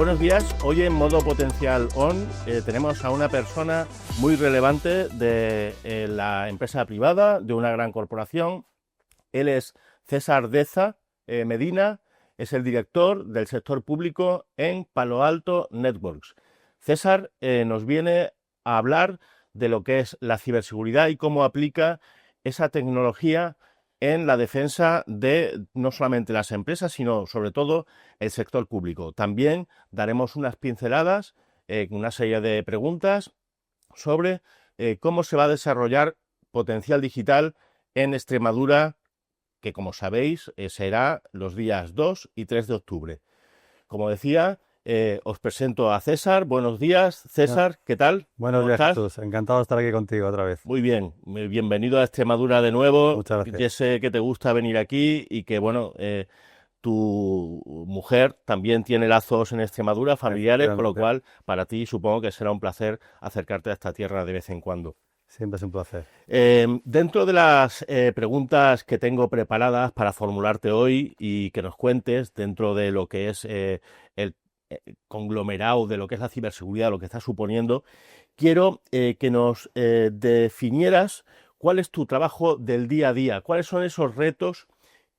Buenos días, hoy en Modo Potencial On tenemos a una persona muy relevante de la empresa privada, de una gran corporación. Él es César Deza Medina, es el director del sector público en Palo Alto Networks. César nos viene a hablar de lo que es la ciberseguridad y cómo aplica esa tecnología en la defensa de no solamente las empresas, sino sobre todo el sector público. También daremos unas pinceladas, una serie de preguntas sobre cómo se va a desarrollar Potencial Digital en Extremadura, que como sabéis será los días 2 y 3 de octubre. Como decía, os presento a César. Buenos días, César, ¿qué tal? Buenos días, Jesús. Encantado de estar aquí contigo otra vez. Muy bien, bienvenido a Extremadura de nuevo. Muchas gracias. Yo sé que te gusta venir aquí y que, bueno, tu mujer también tiene lazos en Extremadura, familiares, con lo cual para ti supongo que será un placer acercarte a esta tierra de vez en cuando. Siempre es un placer. Dentro de las preguntas que tengo preparadas para formularte hoy y que nos cuentes dentro de lo que es el conglomerado de lo que es la ciberseguridad, lo que está suponiendo, quiero que nos definieras cuál es tu trabajo del día a día, cuáles son esos retos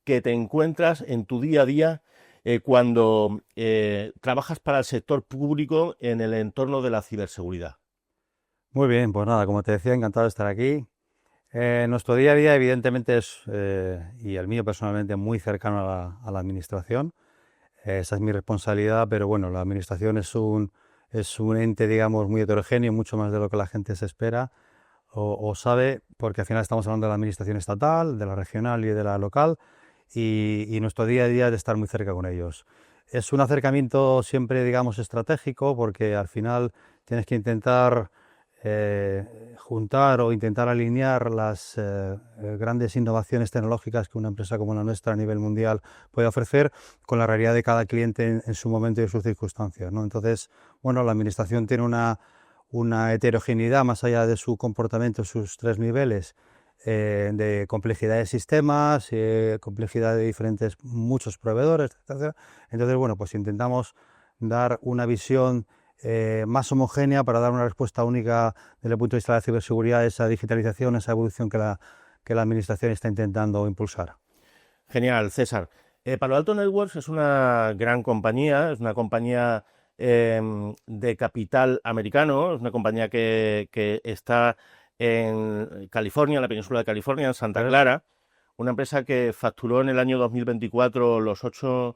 que te encuentras en tu día a día cuando trabajas para el sector público en el entorno de la ciberseguridad. Muy bien, pues nada, como te decía, encantado de estar aquí. Nuestro día a día evidentemente es, y el mío personalmente, muy cercano a la administración. Esa es mi responsabilidad, pero bueno, la administración es un ente, digamos, muy heterogéneo, mucho más de lo que la gente se espera o sabe, porque al final estamos hablando de la administración estatal, de la regional y de la local, y nuestro día a día es de estar muy cerca con ellos. Es un acercamiento siempre, digamos, estratégico, porque al final tienes que intentar juntar o intentar alinear las grandes innovaciones tecnológicas que una empresa como la nuestra a nivel mundial puede ofrecer con la realidad de cada cliente en su momento y en sus circunstancias, ¿no? Entonces, bueno, la administración tiene una heterogeneidad más allá de su comportamiento, sus tres niveles, de complejidad de sistemas, complejidad de diferentes, muchos proveedores, etc. Entonces, bueno, pues intentamos dar una visión más homogénea para dar una respuesta única desde el punto de vista de la ciberseguridad, esa digitalización, esa evolución que la administración está intentando impulsar. Genial, César. Palo Alto Networks es una gran compañía, es una compañía de capital americano, es una compañía que está en California, en la península de California, en Santa Clara, una empresa que facturó en el año 2024 los 8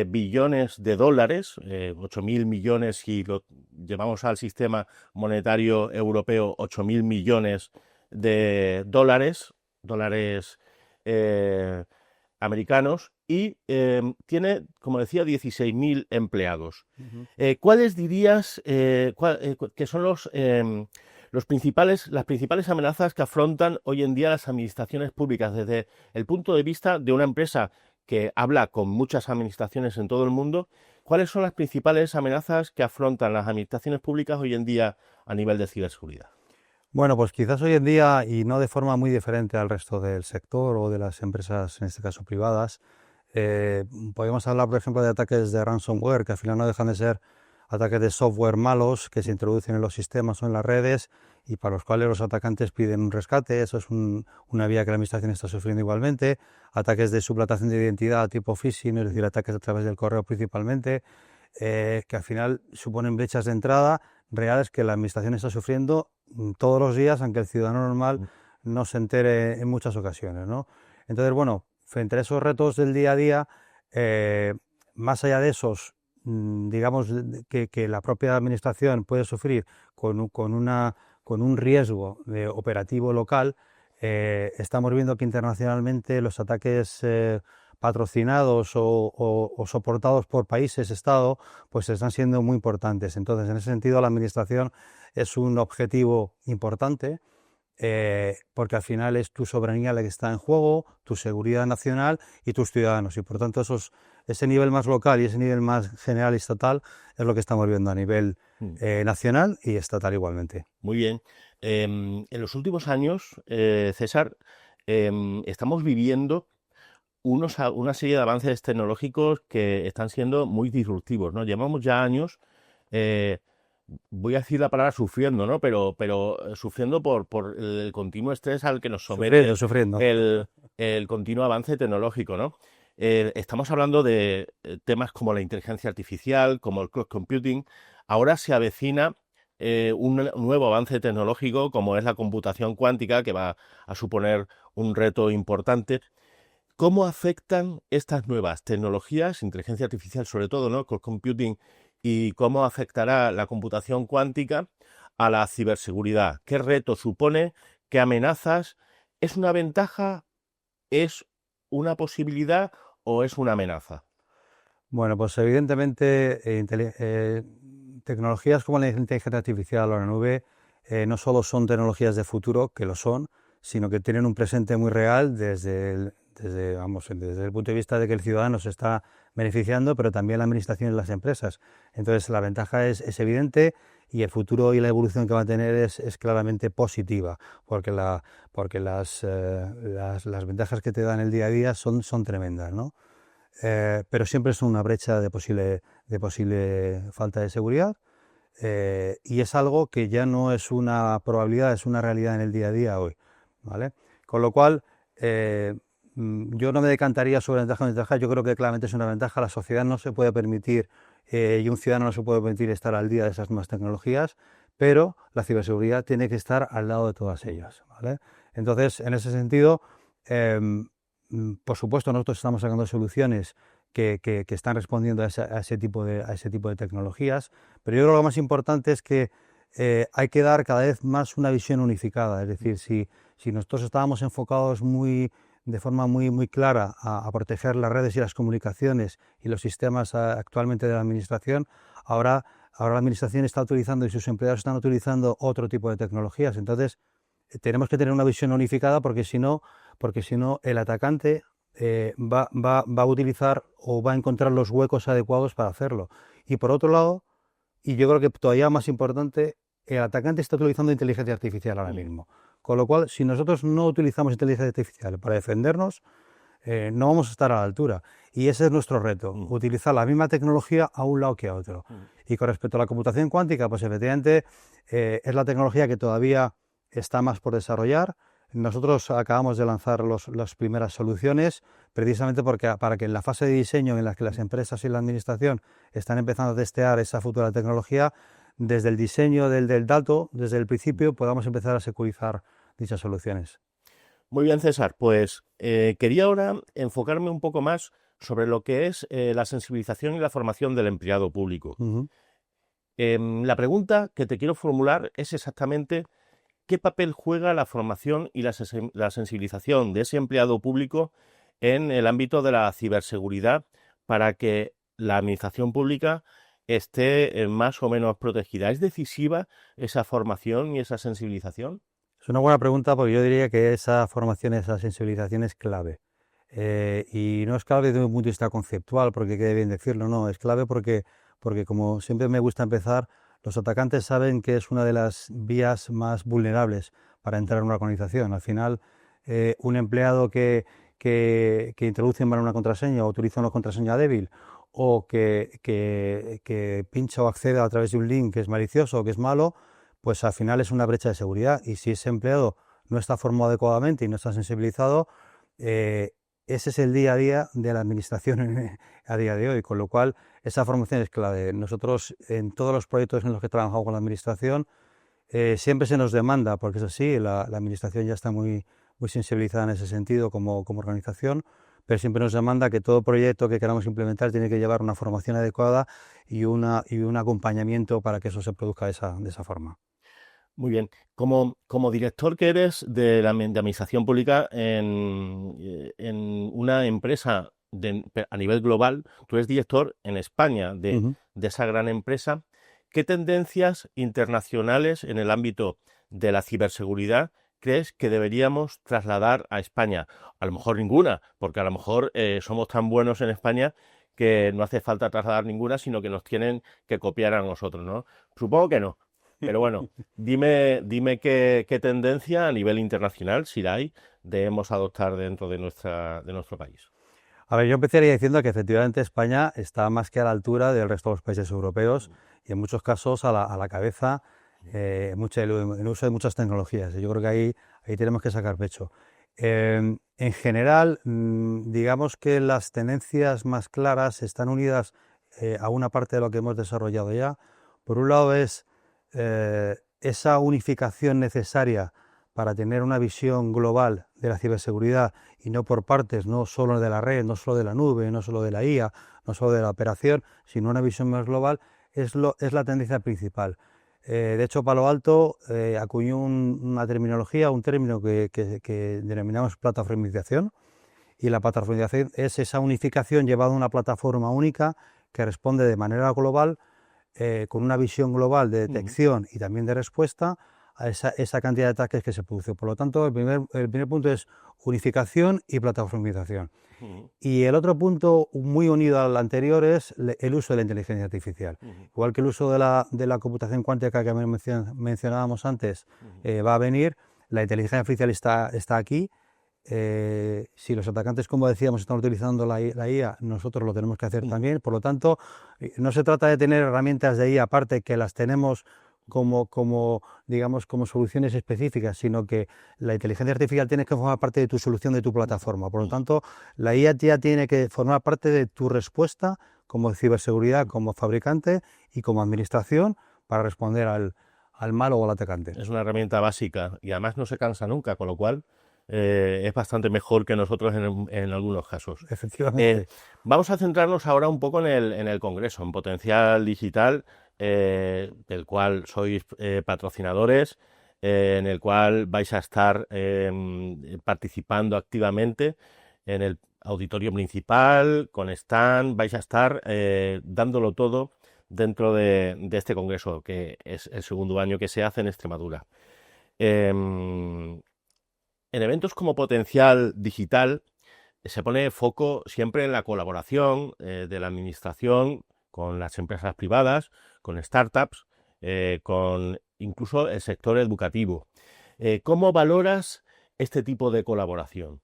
billones de dólares, 8.000 millones si lo llevamos al sistema monetario europeo, 8.000 millones de dólares americanos, y tiene, como decía, 16.000 empleados. ¿Cuáles dirías que son las principales amenazas que afrontan hoy en día las administraciones públicas desde el punto de vista de una empresa que habla con muchas administraciones en todo el mundo? ¿Cuáles son las principales amenazas que afrontan las administraciones públicas hoy en día a nivel de ciberseguridad? Bueno, pues quizás hoy en día, y no de forma muy diferente al resto del sector o de las empresas, en este caso privadas, podemos hablar, por ejemplo, de ataques de ransomware, que al final no dejan de ser ataques de software malos que se introducen en los sistemas o en las redes y para los cuales los atacantes piden un rescate. Eso es una vía que la administración está sufriendo igualmente. Ataques de suplantación de identidad tipo phishing, es decir, ataques a través del correo principalmente, que al final suponen brechas de entrada reales que la administración está sufriendo todos los días, aunque el ciudadano normal no se entere en muchas ocasiones, ¿no? Entonces, bueno, frente a esos retos del día a día, más allá de esos, digamos, que la propia administración puede sufrir con un riesgo de operativo local, estamos viendo que internacionalmente los ataques patrocinados o soportados por países, Estado, pues están siendo muy importantes. Entonces, en ese sentido, la administración es un objetivo importante, porque al final es tu soberanía la que está en juego, tu seguridad nacional y tus ciudadanos. Y por tanto, ese nivel más local y ese nivel más general y estatal es lo que estamos viendo a nivel nacional y estatal igualmente. Muy bien. En los últimos años, César, estamos viviendo una serie de avances tecnológicos que están siendo muy disruptivos, ¿no? Llevamos ya años, eh, voy a decir la palabra sufriendo, ¿no? Pero sufriendo por el continuo estrés al que nos somete Sufriendo, sufriendo. el continuo avance tecnológico, ¿no? Estamos hablando de temas como la inteligencia artificial, como el cloud computing. Ahora se avecina un nuevo avance tecnológico como es la computación cuántica, que va a suponer un reto importante. ¿Cómo afectan estas nuevas tecnologías, inteligencia artificial sobre todo, ¿no? Cloud computing, y cómo afectará la computación cuántica a la ciberseguridad? ¿Qué reto supone? ¿Qué amenazas? ¿Es una ventaja? ¿Es una posibilidad o es una amenaza? Bueno, pues evidentemente tecnologías como la inteligencia artificial o la nube no solo son tecnologías de futuro, que lo son, sino que tienen un presente muy real desde el punto de vista de que el ciudadano se está beneficiando, pero también la administración y las empresas. Entonces la ventaja es evidente y el futuro y la evolución que va a tener es claramente positiva, porque las ventajas que te dan el día a día son tremendas, ¿no? Pero siempre es una brecha de posible falta de seguridad, y es algo que ya no es una probabilidad, es una realidad en el día a día hoy, ¿vale? Con lo cual, yo no me decantaría sobre ventaja o desventaja. Yo creo que claramente es una ventaja. La sociedad no se puede permitir y un ciudadano no se puede permitir estar al día de esas nuevas tecnologías, pero la ciberseguridad tiene que estar al lado de todas ellas, ¿vale? Entonces, en ese sentido, por supuesto, nosotros estamos sacando soluciones que están respondiendo a ese tipo de tecnologías, pero yo creo que lo más importante es que hay que dar cada vez más una visión unificada. Es decir, si nosotros estábamos enfocados de forma muy clara a proteger las redes y las comunicaciones y los sistemas actualmente de la Administración, ahora la Administración está utilizando y sus empleados están utilizando otro tipo de tecnologías. Entonces, tenemos que tener una visión unificada porque si no el atacante va a utilizar o va a encontrar los huecos adecuados para hacerlo. Y por otro lado, y yo creo que todavía más importante, el atacante está utilizando inteligencia artificial ahora mismo. Con lo cual, si nosotros no utilizamos inteligencia artificial para defendernos, no vamos a estar a la altura. Y ese es nuestro reto, utilizar la misma tecnología a un lado que a otro. Y con respecto a la computación cuántica, pues efectivamente es la tecnología que todavía está más por desarrollar. Nosotros acabamos de lanzar las primeras soluciones precisamente para que en la fase de diseño en la que las empresas y la administración están empezando a testear esa futura tecnología, desde el diseño del dato, desde el principio, podamos empezar a securizar dichas soluciones. Muy bien, César. Pues quería ahora enfocarme un poco más sobre lo que es la sensibilización y la formación del empleado público. La pregunta que te quiero formular es exactamente ¿qué papel juega la formación y la sensibilización de ese empleado público en el ámbito de la ciberseguridad para que la administración pública esté más o menos protegida? ¿Es decisiva esa formación y esa sensibilización? Es una buena pregunta porque yo diría que esa formación, esa sensibilización es clave. Y no es clave desde un punto de vista conceptual, porque quede bien decirlo, no, es clave porque como siempre me gusta empezar, los atacantes saben que es una de las vías más vulnerables para entrar en una organización. Al final, un empleado que introduce mal una contraseña o utiliza una contraseña débil o que pincha o accede a través de un link que es malicioso o que es malo, pues al final es una brecha de seguridad. Y si ese empleado no está formado adecuadamente y no está sensibilizado, ese es el día a día de la administración a día de hoy, con lo cual esa formación es clave. Nosotros en todos los proyectos en los que trabajamos con la administración siempre se nos demanda, porque es así, la administración ya está muy sensibilizada en ese sentido como organización, pero siempre nos demanda que todo proyecto que queramos implementar tiene que llevar una formación adecuada y un acompañamiento para que eso se produzca de esa forma. Muy bien. Como director que eres de administración pública en una empresa a nivel global, tú eres director en España de esa gran empresa, ¿qué tendencias internacionales en el ámbito de la ciberseguridad crees que deberíamos trasladar a España? A lo mejor ninguna, porque a lo mejor somos tan buenos en España que no hace falta trasladar ninguna, sino que nos tienen que copiar a nosotros, ¿no? Supongo que no. Pero bueno, dime qué tendencia a nivel internacional, si la hay, debemos adoptar dentro de nuestro país. A ver, yo empezaría diciendo que efectivamente España está más que a la altura del resto de los países europeos y en muchos casos a la cabeza en uso de muchas tecnologías. Yo creo que ahí tenemos que sacar pecho. En general, digamos que las tendencias más claras están unidas a una parte de lo que hemos desarrollado ya. Por un lado es esa unificación necesaria para tener una visión global de la ciberseguridad y no por partes, no solo de la red, no solo de la nube, no solo de la IA, no solo de la operación, sino una visión más global, es la tendencia principal. De hecho, Palo Alto acuñó una terminología, un término que denominamos plataformización, y la plataformización es esa unificación llevada a una plataforma única que responde de manera global, con una visión global de detección y también de respuesta a esa cantidad de ataques que se produce. Por lo tanto, el primer punto es unificación y plataformización. Y el otro punto, muy unido al anterior, es el uso de la inteligencia artificial. Igual que el uso de la computación cuántica que mencionábamos antes va a venir, la inteligencia artificial está aquí. Si los atacantes, como decíamos, están utilizando la IA, nosotros lo tenemos que hacer también. Por lo tanto, no se trata de tener herramientas de IA aparte que las tenemos digamos, como soluciones específicas, sino que la inteligencia artificial tiene que formar parte de tu solución, de tu plataforma. Por lo tanto, la IA ya tiene que formar parte de tu respuesta como ciberseguridad, como fabricante y como administración para responder al malo o al atacante. Es una herramienta básica y además no se cansa nunca, con lo cual es bastante mejor que nosotros en algunos casos. Efectivamente. Vamos a centrarnos ahora un poco en el Congreso, en Potencial Digital, del cual sois patrocinadores, en el cual vais a estar participando activamente en el auditorio principal, con stand, vais a estar dándolo todo dentro de este Congreso, que es el segundo año que se hace en Extremadura. En eventos como Potencial Digital se pone foco siempre en la colaboración de la administración con las empresas privadas, con startups, con incluso el sector educativo. ¿Cómo valoras este tipo de colaboración?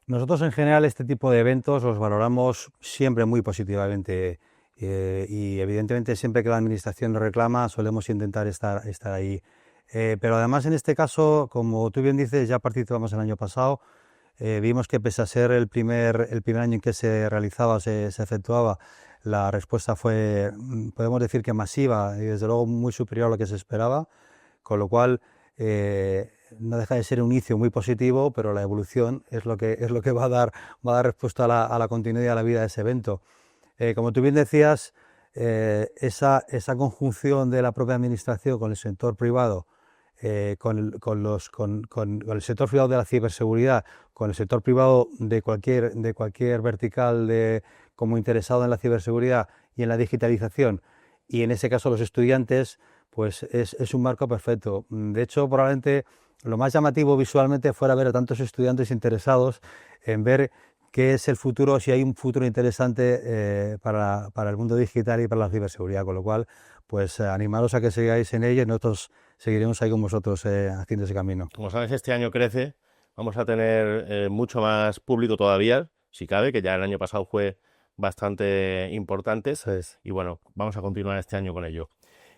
Nosotros en general este tipo de eventos los valoramos siempre muy positivamente y evidentemente siempre que la administración nos reclama solemos intentar estar ahí. Pero además en este caso, como tú bien dices, ya participamos el año pasado. Vimos que pese a ser el primer año en que se realizaba, se efectuaba, la respuesta fue, podemos decir que masiva y desde luego muy superior a lo que se esperaba, con lo cual no deja de ser un inicio muy positivo, pero la evolución es lo que va a dar respuesta a la continuidad y a la vida de ese evento. Como tú bien decías, esa conjunción de la propia administración con el sector privado, con el sector privado de la ciberseguridad, con el sector privado de cualquier vertical como interesado en la ciberseguridad y en la digitalización, y en ese caso los estudiantes, pues es un marco perfecto. De hecho, probablemente lo más llamativo visualmente fuera ver a tantos estudiantes interesados en ver qué es el futuro, si hay un futuro interesante para el mundo digital y para la ciberseguridad, con lo cual, pues animaros a que sigáis en ello y nosotros seguiremos ahí con vosotros haciendo ese camino. Como sabes, este año crece, vamos a tener mucho más público todavía, si cabe, que ya el año pasado fue bastante importante, y bueno, vamos a continuar este año con ello.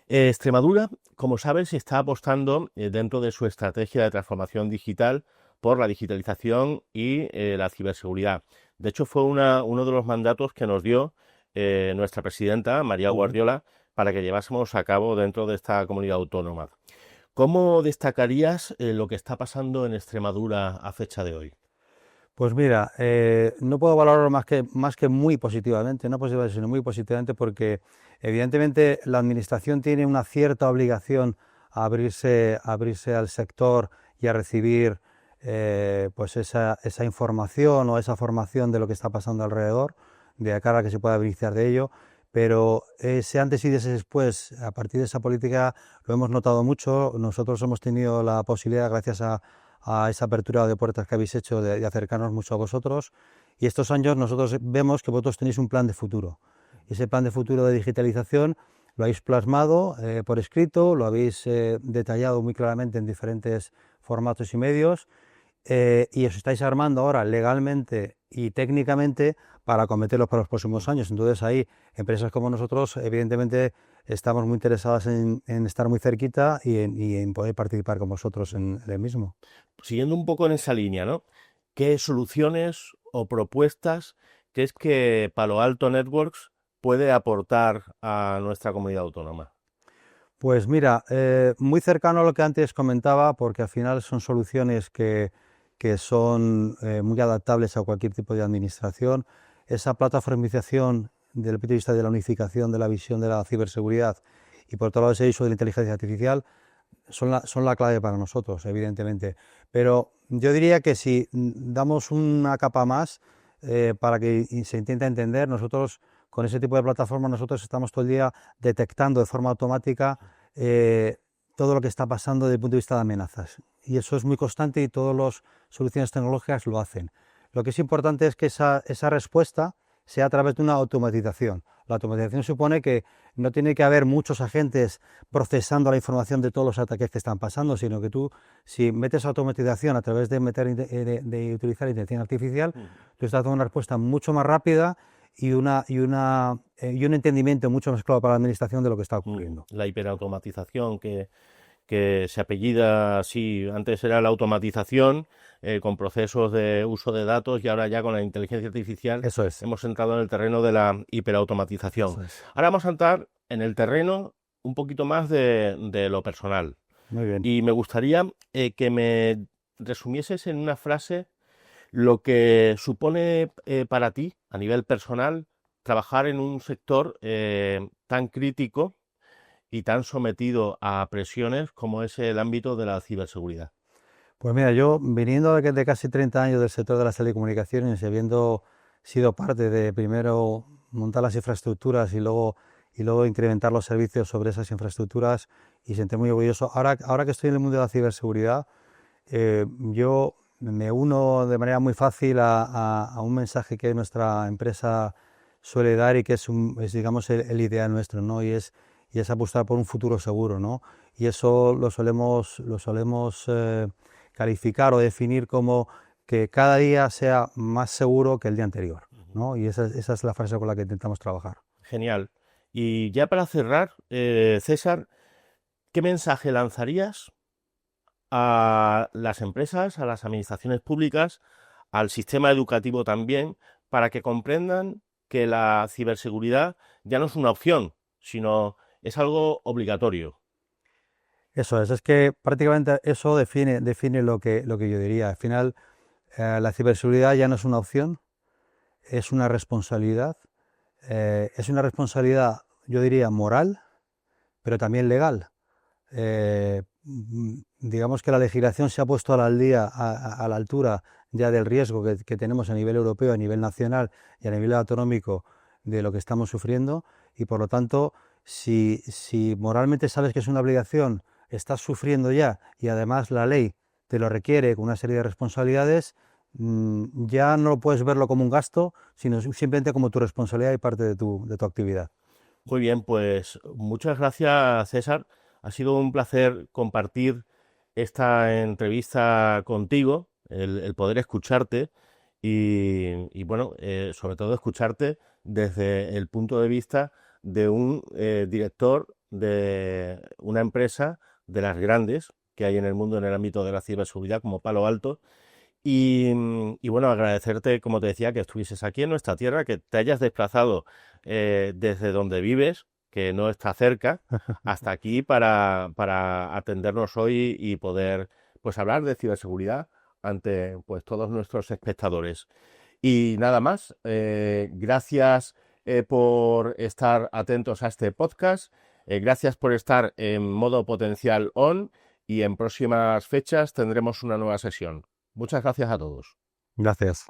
Extremadura, como sabes, está apostando dentro de su estrategia de transformación digital por la digitalización y la ciberseguridad. De hecho, fue uno de los mandatos que nos dio nuestra presidenta, María Guardiola, para que llevásemos a cabo dentro de esta comunidad autónoma. ¿Cómo destacarías lo que está pasando en Extremadura a fecha de hoy? Pues mira, no puedo valorarlo más que muy positivamente, no positivamente, sino muy positivamente, porque evidentemente la administración tiene una cierta obligación a abrirse al sector y a recibir pues esa información o esa formación de lo que está pasando alrededor, de cara a que se pueda beneficiar de ello. Pero ese antes y ese después, a partir de esa política, lo hemos notado mucho. Nosotros hemos tenido la posibilidad, gracias a esa apertura de puertas que habéis hecho, de acercarnos mucho a vosotros, y estos años nosotros vemos que vosotros tenéis un plan de futuro, y ese plan de futuro de digitalización lo habéis plasmado por escrito, lo habéis detallado muy claramente en diferentes formatos y medios, y os estáis armando ahora legalmente y técnicamente para acometerlos para los próximos años. Entonces ahí empresas como nosotros evidentemente estamos muy interesadas en estar muy cerquita y en poder participar con vosotros en el mismo. Siguiendo un poco en esa línea, ¿no? ¿Qué soluciones o propuestas crees que Palo Alto Networks puede aportar a nuestra comunidad autónoma? Pues mira, muy cercano a lo que antes comentaba, porque al final son soluciones que son muy adaptables a cualquier tipo de administración. Esa plataformización desde el punto de vista de la unificación de la visión de la ciberseguridad y por otro lado ese uso de la inteligencia artificial son la clave para nosotros, evidentemente. Pero yo diría que si damos una capa más para que se intente entender, nosotros con ese tipo de plataformas nosotros estamos todo el día detectando de forma automática todo lo que está pasando desde el punto de vista de amenazas. Y eso es muy constante y todas las soluciones tecnológicas lo hacen. Lo que es importante es que esa respuesta sea a través de una automatización. La automatización supone que no tiene que haber muchos agentes procesando la información de todos los ataques que están pasando, sino que tú, si metes automatización a través de utilizar inteligencia artificial, tú estás dando una respuesta mucho más rápida y un entendimiento mucho más claro para la administración de lo que está ocurriendo. La hiperautomatización que se apellida así, antes era la automatización con procesos de uso de datos y ahora ya con la inteligencia artificial Eso es. hemos entrado en el terreno de la hiperautomatización. Eso es. Ahora vamos a entrar en el terreno un poquito más de lo personal. Muy bien. Y me gustaría que me resumieses en una frase lo que supone para ti, a nivel personal, trabajar en un sector tan crítico y tan sometido a presiones como es el ámbito de la ciberseguridad. Pues mira, yo viniendo de casi 30 años del sector de las telecomunicaciones y habiendo sido parte de primero montar las infraestructuras y luego incrementar los servicios sobre esas infraestructuras y sentirme muy orgulloso. Ahora que estoy en el mundo de la ciberseguridad, yo me uno de manera muy fácil a un mensaje que nuestra empresa suele dar y que es digamos, el ideal nuestro, ¿no? Y es apostar por un futuro seguro, ¿no? Y eso lo solemos calificar o definir como que cada día sea más seguro que el día anterior, ¿no? Y esa es la frase con la que intentamos trabajar. Genial. Y ya para cerrar, César, ¿qué mensaje lanzarías a las empresas, a las administraciones públicas, al sistema educativo también, para que comprendan que la ciberseguridad ya no es una opción, sino es algo obligatorio? Eso es que prácticamente eso define lo que yo diría. Al final, la ciberseguridad ya no es una opción, es una responsabilidad. Es una responsabilidad, yo diría, moral, pero también legal. Digamos que la legislación se ha puesto al día, a la altura ya del riesgo que tenemos a nivel europeo, a nivel nacional y a nivel autonómico de lo que estamos sufriendo y por lo tanto, si moralmente sabes que es una obligación, estás sufriendo ya y además la ley te lo requiere con una serie de responsabilidades, ya no puedes verlo como un gasto, sino simplemente como tu responsabilidad y parte de tu actividad. Muy bien, pues muchas gracias, César. Ha sido un placer compartir esta entrevista contigo, el poder escucharte y bueno, sobre todo escucharte desde el punto de vista de un director de una empresa de las grandes que hay en el mundo en el ámbito de la ciberseguridad como Palo Alto. Y bueno, agradecerte, como te decía, que estuvieses aquí en nuestra tierra, que te hayas desplazado desde donde vives, que no está cerca, hasta aquí para atendernos hoy y poder pues hablar de ciberseguridad ante pues todos nuestros espectadores. Y nada más, gracias por estar atentos a este podcast, gracias por estar en modo potencial on y en próximas fechas tendremos una nueva sesión. Muchas gracias a todos. Gracias.